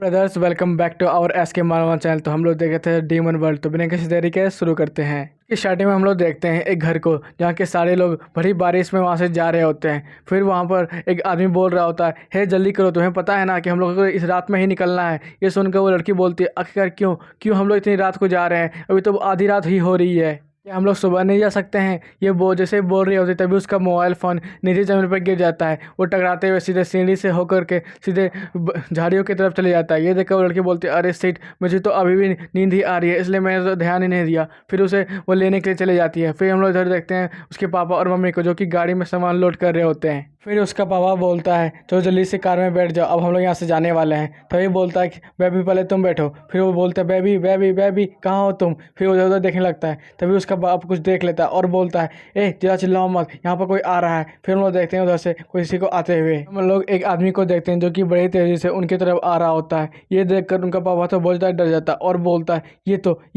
Brothers, welcome back to our S K Marwa channel. तो हम लोग देखे थे डीमन वर्ल्ड। तो बिना किसी देरी के शुरू करते हैं। इस स्टार्टिंग में हम लोग देखते हैं एक घर को जहाँ के सारे लोग बड़ी बारिश में वहाँ से जा रहे होते हैं। फिर वहाँ पर एक आदमी बोल रहा होता है, हे जल्दी करो, तुम्हें पता है ना कि हम लोग को इस रात में ही निकलना है। ये सुनकर वो लड़की बोलती है, आखिरकार क्यों क्यों हम लोग इतनी रात को जा रहे हैं? अभी तो आधी रात ही हो रही है। क्या हम लोग सुबह नहीं जा सकते हैं? ये जैसे ही बोल रही होती तभी उसका मोबाइल फ़ोन नीचे ज़मीन पर गिर जाता है। वो टकराते हुए सीधे सीढ़ी से होकर के सीधे झाड़ियों की तरफ चले जाता है। ये देखकर वो लड़की बोलती है, अरे सीट, मुझे तो अभी भी नींद ही आ रही है, इसलिए मैंने तो ध्यान ही नहीं दिया। फिर उसे वो लेने के लिए चले जाती है। फिर हम लोग इधर देखते हैं उसके पापा और मम्मी को, जो कि गाड़ी में सामान लोड कर रहे होते हैं। फिर उसका पापा बोलता है, चलो जल्दी से कार में बैठ जाओ, अब हम लोग यहाँ से जाने वाले हैं। तभी बोलता है कि बेबी पहले तुम बैठो। फिर वो बोलता है, बेबी बेबी बेबी कहाँ हो तुम? फिर वो उधर उधर देखने लगता है। तभी उसका बाप कुछ देख लेता है और बोलता है, ए जरा चिल्लाओ मत, यहाँ पर कोई आ रहा है। फिर हम लोग देखते हैं उधर से किसी को आते हुए। हम लोग एक आदमी को देखते हैं जो कि बड़ी तेजी से उनकी तरफ आ रहा होता है। ये देखकर उनका पापा तो बहुत ज़्यादा डर जाता है और बोलता है, ये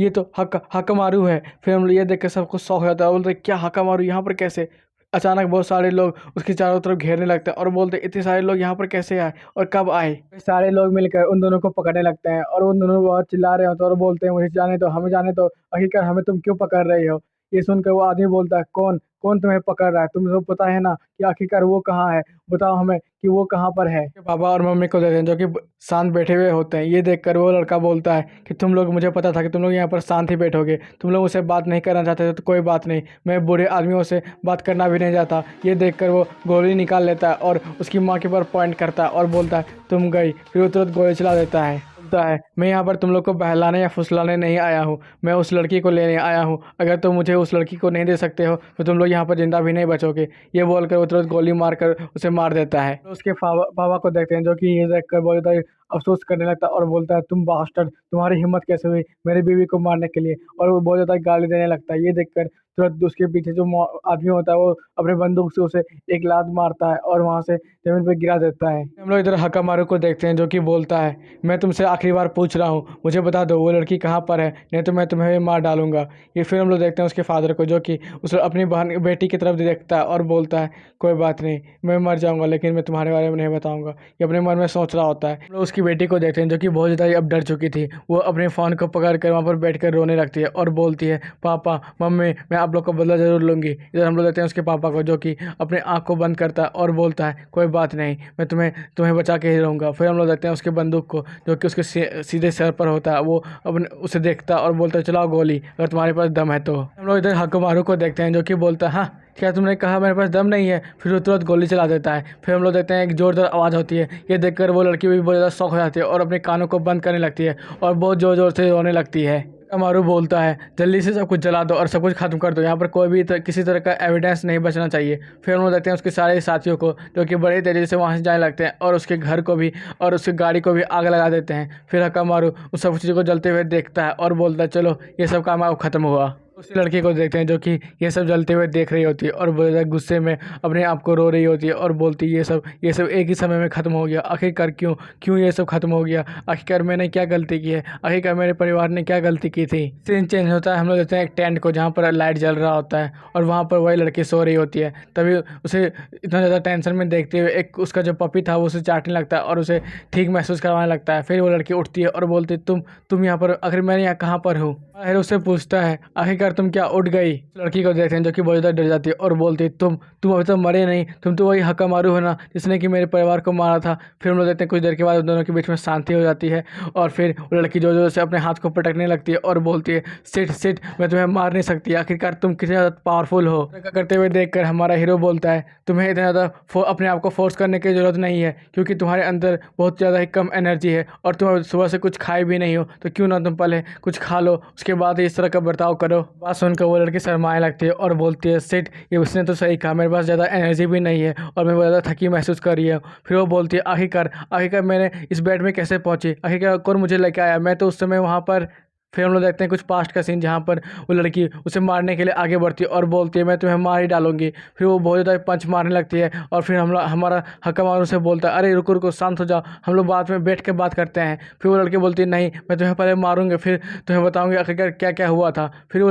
तो हक्का मारू है। फिर हम लोग ये देख कर सब कुछ शौक हो जाता है और बोलते हैं, क्या हक्का मारू यहाँ पर कैसे? अचानक बहुत सारे लोग उसके चारों तरफ घेरने लगते हैं और बोलते हैं, इतने सारे लोग यहाँ पर कैसे आए और कब आए? सारे लोग मिलकर उन दोनों को पकड़ने लगते हैं और उन दोनों बहुत चिल्ला रहे होते हैं और बोलते हैं, मुझे जाने दो, हमें जाने दो, आखिरकार हमें तुम क्यों पकड़ रही हो? ये सुनकर वो आदमी बोलता है, कौन कौन तुम्हें पकड़ रहा है? तुम्हें तो पता है ना कि आखिरकार वो कहाँ है? बताओ हमें कि वो कहाँ पर है। पापा और मम्मी को देते हैं जो कि शांत बैठे हुए होते हैं। ये देखकर वो लड़का बोलता है कि तुम लोग, मुझे पता था कि तुम लोग यहाँ पर शांत ही बैठोगे, तुम लोग मुझसे बात नहीं करना चाहते थे तो कोई बात नहीं, मैं बूढ़े आदमियों से बात करना भी नहीं चाहता। ये देखकर वो गोली निकाल लेता है और उसकी माँ के ऊपर पॉइंट करता है और बोलता है, तुम गई। फिर वो तुरंत गोली चला देता है। बोलता है, मैं यहाँ पर तुम लोग को बहलाने या फुसलाने नहीं आया हूँ, मैं उस लड़की को लेने आया हूँ। अगर तुम मुझे उस लड़की को नहीं दे सकते हो तो तुम लोग यहाँ पर जिंदा भी नहीं बचोगे। ये बोलकर वो तुरंत गोली मारकर उसे मार देता है। तो उसके पापा को देखते हैं जो कि ये देखकर बहुत ज़्यादा अफसोस करने लगता है और बोलता है, तुम बास्टर्ड, तुम्हारी हिम्मत कैसे हुई मेरी बीवी को मारने के लिए? और वो बहुत ज़्यादा गाली देने लगता है। ये देखकर तुरंत उसके पीछे जो आदमी होता है वो अपने बंदूक से उसे एक लात मारता है और वहाँ से जमीन पर गिरा देता है। हम लोग इधर हकामारू को देखते हैं जो कि बोलता है, मैं तुमसे आखिरी बार पूछ रहा हूँ, मुझे बता दो वो लड़की कहाँ पर है, नहीं तो मैं तुम्हें मार डालूंगा। ये फिर हम लोग देखते हैं उसके फादर को जो कि उस अपनी बहन बेटी की तरफ देखता है और बोलता है, कोई बात नहीं, मैं मर जाऊंगा लेकिन मैं तुम्हारे बारे में नहीं बताऊंगा। ये अपने मन में सोच रहा होता है। हम लोग उसकी बेटी को देखते हैं जो कि बहुत ज़्यादा अब डर चुकी थी। वो अपने फ़ोन को पकड़ कर वहाँ पर बैठ कर रोने लगती है और बोलती है, पापा मम्मी, मैं आप लोग का बदला ज़रूर लूँगी। इधर हम लोग देखते हैं उसके पापा को जो कि अपने आँख को बंद करता है और बोलता है, कोई बात नहीं, मैं तुम्हें तुम्हें बचा के ही रहूँगा। फिर हम लोग देखते हैं उसके बंदूक को जो कि उसके सीधे सर पर होता है। वो अपने उसे देखता है और बोलता है, चलाओ गोली अगर तुम्हारे पास दम है तो। हम लोग इधर हकुमारू को देखते हैं जो कि बोलता है, हाँ क्या तुमने कहा मेरे पास दम नहीं है? फिर वो तुरंत गोली चला देता है। फिर हम लोग देखते हैं एक जोरदार आवाज़ होती है। ये देखकर वो लड़की भी बहुत ज़्यादा शौक हो जाती है और अपने कानों को बंद करने लगती है और बहुत ज़ोर ज़ोर से रोने लगती है। हमारू बोलता है, जल्दी से सब कुछ जला दो और सब कुछ खत्म कर दो, यहाँ पर कोई भी किसी तरह का एविडेंस नहीं बचना चाहिए। फिर हम लोग देखते हैं उसके सारे साथियों को जो कि बड़े तेज़ी से वहाँ से जाने लगते हैं और उसके घर को भी और उसकी गाड़ी को भी आग लगा देते हैं। फिर हकामारू उस सब चीज़ों को जलते हुए देखता है और बोलता है, चलो ये सब काम अब खत्म हुआ। उसी लड़की को देखते हैं जो कि ये सब जलते हुए देख रही होती है और बहुत ज़्यादा गुस्से में अपने आप को रो रही होती है और बोलती है, ये सब एक ही समय में ख़त्म हो गया, आखिरकार क्यों क्यों ये सब खत्म हो गया? आखिरकार मैंने क्या गलती की है? आखिरकार मेरे परिवार ने क्या गलती की थी? सीन चेंज होता है। हम लोग देखते हैं एक टेंट को जहाँ पर लाइट जल रहा होता है और वहाँ पर वही लड़की सो रही होती है। तभी उसे इतना ज़्यादा टेंशन में देखते हुए एक उसका जो पपी था वो उसे चाटने लगता है और उसे ठीक महसूस करवाने लगता है। फिर वो लड़की उठती है और बोलती है, तुम यहाँ पर, आखिर मैं यहाँ कहाँ पर हूँ? माहिर उससे पूछता है, आखिरकार तुम क्या उठ गई? लड़की को देखते हैं जो कि बहुत ज़्यादा डर जाती है और बोलती है, तुम अभी तो मरे नहीं, तुम तो वही हकामारू हो ना जिसने कि मेरे परिवार को मारा था। फिर हम लोग देखते हैं कुछ देर के बाद उन दोनों के बीच में शांति हो जाती है और फिर वो लड़की जोर जोर से अपने हाथ को पटकने लगती है और बोलती है, सिट, मैं तुम्हें मार नहीं सकती, आखिरकार तुम कितने ज़्यादा पावरफुल हो। ऐसा करते हुए देखकर हमारा हीरो बोलता है, तुम्हें इतना ज़्यादा अपने आप को फोर्स करने की ज़रूरत नहीं है क्योंकि तुम्हारे अंदर बहुत ज़्यादा ही कम एनर्जी है और तुम सुबह से कुछ खाए भी नहीं हो, तो क्यों ना तुम पहले कुछ खा लो, उसके बाद इस तरह का बर्ताव करो। बात सुनकर वो लड़की शर्माने लगती है और बोलती है, सिट, ये उसने तो सही कहा, मेरे पास ज़्यादा एनर्जी भी नहीं है और मैं बहुत ज़्यादा थकी महसूस कर रही हूँ। फिर वो बोलती है, आखिरकार मैंने इस बेड में कैसे पहुँची? आखिरकार कौन मुझे लेके आया? मैं तो उस समय वहाँ पर फिर हम लोग देखते हैं कुछ पास्ट का सीन जहाँ पर वो लड़की उसे मारने के लिए आगे बढ़ती है और बोलती है मैं तुम्हें मार ही डालूंगी। फिर वो बहुत ज़्यादा पंच मारने लगती है और फिर हमारा हक्कामार उसे बोलता है अरे रुको रुको शांत हो जाओ, हम लोग बाद में बैठ के बात करते हैं। फिर वो लड़की बोलती है नहीं, मैं तुम्हें पहले मारूंगी फिर तुम्हें बताऊंगी आखिरकार क्या क्या हुआ था। फिर वो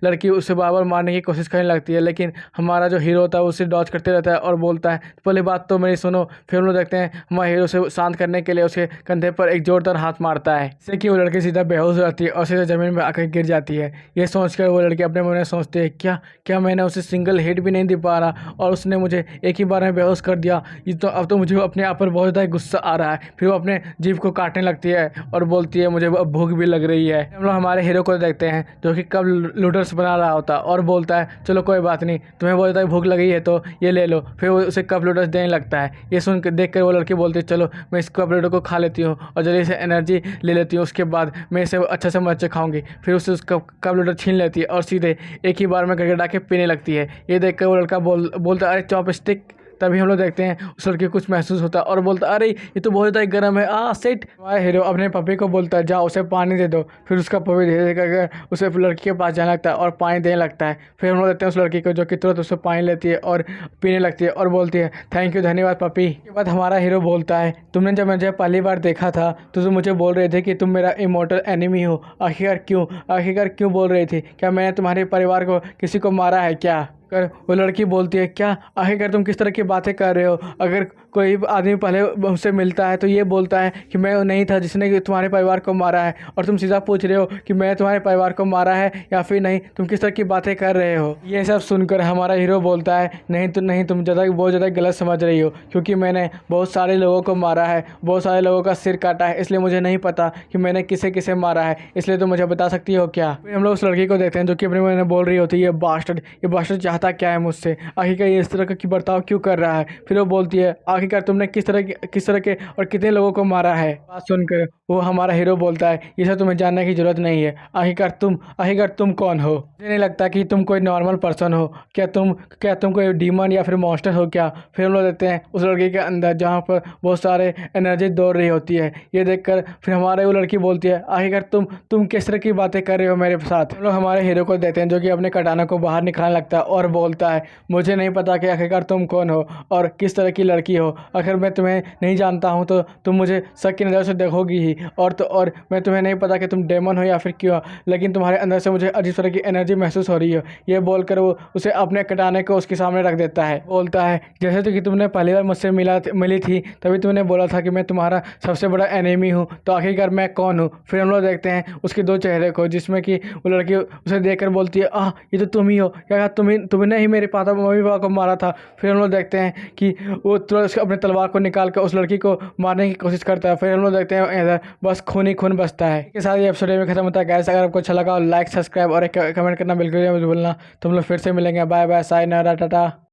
लड़की उसे बार बार मारने की कोशिश करने लगती है, लेकिन हमारा जो हीरो होता है उसे डॉज करते रहता है और बोलता है पहले बात तो मेरी सुनो। फिर हम लोग देखते हैं हमारा हीरो उसे शांत करने के लिए उसके कंधे पर एक जोरदार हाथ मारता है, जिससे कि वो लड़की सीधा बेहोश हो जाती है और सीधा जमीन में आकर गिर जाती है। ये सोचकर वो लड़की अपने मन में सोचती है क्या क्या मैंने उसे सिंगल हिट भी नहीं दे पा रहा और उसने मुझे एक ही बार में बेहोश कर दिया। ये तो अब तो मुझे अपने आप पर बहुत ज़्यादा गुस्सा आ रहा है। फिर वो अपने जीभ को काटने लगती है और बोलती है मुझे अब भूख भी लग रही है। हम लोग हमारे हीरो को देखते हैं जो कि कब नूडल्स बना रहा होता और बोलता है चलो कोई बात नहीं, तुम्हें बहुत ज़्यादा भूख लगी है तो ये ले लो। फिर वो उसे कप नूडल्स देने लगता है। ये सुन कर देख कर वो लड़की बोलती है चलो मैं इस कप नूडल को खा लेती हूँ और जल्दी से एनर्जी ले लेती हूँ, उसके बाद मैं इसे अच्छा से मजे खाऊंगी। फिर उसे उस कप नूडल छीन लेती है और सीधे एक ही बार में गड़गड़ा के पीने लगती है। ये देख कर वो लड़का बोलता है अरे चॉपस्टिक। तभी हम लोग देखते हैं उस लड़के को कुछ महसूस होता है और बोलता है अरे ये तो बहुत ज़्यादा गर्म है सेट। हमारा हीरो अपने पपी को बोलता है जाओ उसे पानी दे दो। फिर उसका पपी धीरे धीरे करके उसे लड़की के पास जाने लगता है और पानी देने लगता है। फिर हम लोग देखते हैं उस लड़की को जो कि तुरंत उससे पानी लेती है और पीने लगती है और बोलती है थैंक यू धन्यवाद पपी। इसके बाद हमारा हीरो बोलता है तुमने जब मुझे पहली बार देखा था तो तुम मुझे बोल रहे थे कि तुम मेरा इमोर्टल एनिमी हो, आखिरकार क्यों बोल रही थी? क्या मैंने तुम्हारे परिवार को किसी को मारा है क्या? कर वो लड़की बोलती है क्या आखिरकार तुम किस तरह की बातें कर रहे हो? अगर कोई आदमी पहले हमसे मिलता है तो ये बोलता है कि मैं वो नहीं था जिसने तुम्हारे परिवार को मारा है, और तुम सीधा पूछ रहे हो कि मैं तुम्हारे परिवार को मारा है या फिर नहीं, तुम किस तरह की बातें कर रहे हो? ये सब सुनकर हमारा हीरो बोलता है नहीं तुम बहुत ज़्यादा गलत समझ रही हो, क्योंकि मैंने बहुत सारे लोगों को मारा है, बहुत सारे लोगों का सिर काटा है, इसलिए मुझे नहीं पता कि मैंने किसे किसे मारा है, इसलिए तुम मुझे बता सकती हो क्या? फिर हम लोग उस लड़की को देखते हैं जो कि अपने मन में बोल रही होती है ये बास्टर्ड चाहता क्या है मुझसे, आखिरकार ये इस तरह की बर्ताव क्यों कर रहा है? फिर वो बोलती है आखिरकार तुमने किस तरह के और कितने लोगों को मारा है? बात सुनकर वो हमारा हीरो बोलता है ये सब तुम्हें जानने की जरूरत नहीं है, आखिरकार तुम कौन हो? मुझे नहीं लगता कि तुम कोई नॉर्मल पर्सन हो। क्या तुम कोई डीमन या फिर मॉन्स्टर हो क्या? फिर हम लोग देखते हैं उस लड़की के अंदर जहाँ पर बहुत सारे एनर्जी दौड़ रही होती है। ये देखकर फिर हमारे वो लड़की बोलती है आखिरकार तुम किस तरह की बातें कर रहे हो मेरे साथ? हम लोग हमारे हीरो को देखते हैं जो कि अपने कटाना को बाहर निकालने लगता है और बोलता है मुझे नहीं पता कि आखिरकार तुम कौन हो और किस तरह की लड़की हो। अगर मैं तुम्हें नहीं जानता हूँ तो तुम मुझे शक की नज़र से देखोगी ही, और मैं तुम्हें नहीं पता कि तुम डेमन हो या फिर क्यों, लेकिन तुम्हारे अंदर से मुझे अजीब तरह की एनर्जी महसूस हो रही है। ये बोलकर वो उसे अपने कटाने को उसके सामने रख देता है। बोलता है जैसे तो कि तुमने पहली बार मुझसे मिली थी तभी तुमने बोला था कि मैं तुम्हारा सबसे बड़ा एनिमी हूँ, तो आखिरकार मैं कौन हूँ? फिर हम लोग देखते हैं उसके दो चेहरे को, जिसमें कि वो लड़की उसे देखकर बोलती है ये तो तुम ही हो, क्या तुमने ही मेरे मम्मी पापा को मारा था? फिर हम लोग देखते हैं कि वो तुरंत अपने तलवार को निकाल कर उस लड़की को मारने की कोशिश करता है। फिर हम लोग देखते हैं इधर बस खून ही खून बचता है। इसके साथ ये एपिसोड में खत्म होता है। गाइस अगर आपको अच्छा लगा लाइक सब्सक्राइब और एक कमेंट करना बिल्कुल मत भूलना। तो हम लोग फिर से मिलेंगे। Bye bye, sayonara, Tata.